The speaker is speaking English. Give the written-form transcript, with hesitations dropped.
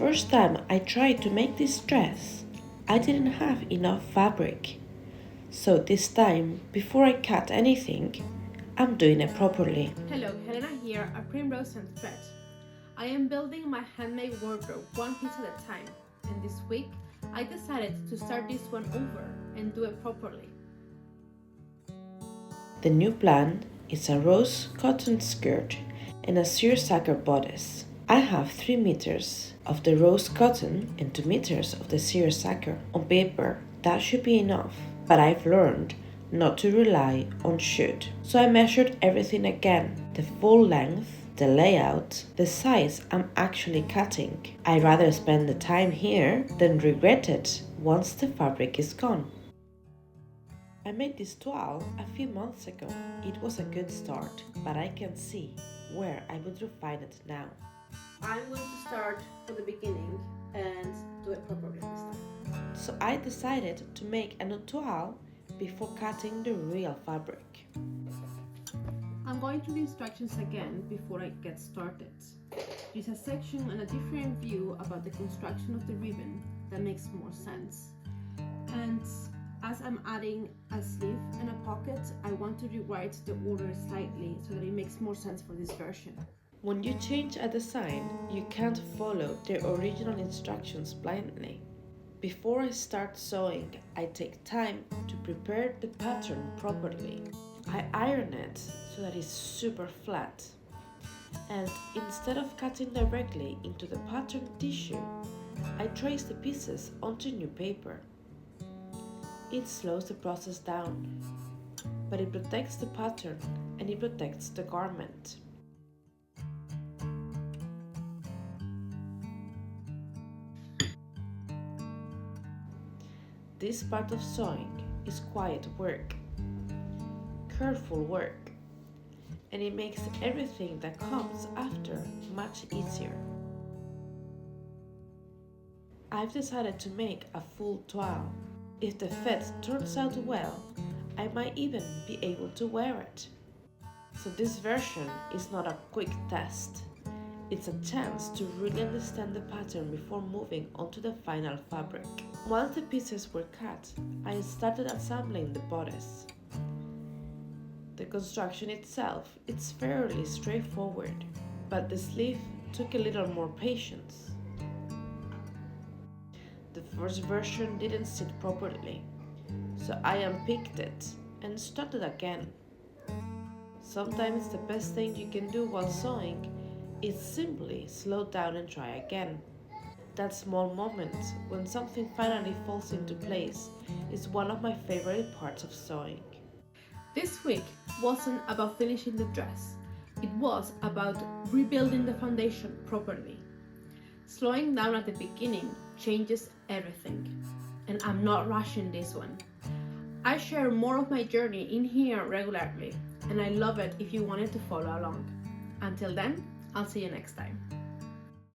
first time I tried to make this dress, I didn't have enough fabric. So this time, before I cut anything, I'm doing it properly. Hello, Helena here at Primrose and Thread. I am building my handmade wardrobe one piece at a time, and this week I decided to start this one over and do it properly. The new plan is a rose cotton skirt and a seersucker bodice. I have 3 meters of the rose cotton and 2 meters of the seersucker. On paper, that should be enough, but I've learned not to rely on should. So I measured everything again, the full length, the layout, the size I'm actually cutting. I'd rather spend the time here than regret it once the fabric is gone. I made this toile a few months ago. It was a good start, but I can see where I would refine it now. I'm going to start from the beginning and do it properly this time. So I decided to make a new toile before cutting the real fabric. I'm going through the instructions again before I get started. There's a section and a different view about the construction of the ribbon that makes more sense. And as I'm adding a sleeve and a pocket, I want to rewrite the order slightly so that it makes more sense for this version. When you change a design, you can't follow the original instructions blindly. Before I start sewing, I take time to prepare the pattern properly. I iron it so that it's super flat. And instead of cutting directly into the pattern tissue, I trace the pieces onto new paper. It slows the process down, but it protects the pattern and it protects the garment. This part of sewing is quiet work, careful work, and it makes everything that comes after much easier. I've decided to make a full toile. If the fit turns out well, I might even be able to wear it. So this version is not a quick test. It's a chance to really understand the pattern before moving on to the final fabric. Once the pieces were cut, I started assembling the bodice. The construction itself is fairly straightforward, but the sleeve took a little more patience. The first version didn't sit properly, so I unpicked it and started again. Sometimes the best thing you can do while sewing is simply slow down and try again. That small moment when something finally falls into place is one of my favorite parts of sewing. This week wasn't about finishing the dress, it was about rebuilding the foundation properly. Slowing down at the beginning changes everything, and I'm not rushing this one. I share more of my journey in here regularly, and I love it if you wanted to follow along. Until then, I'll see you next time.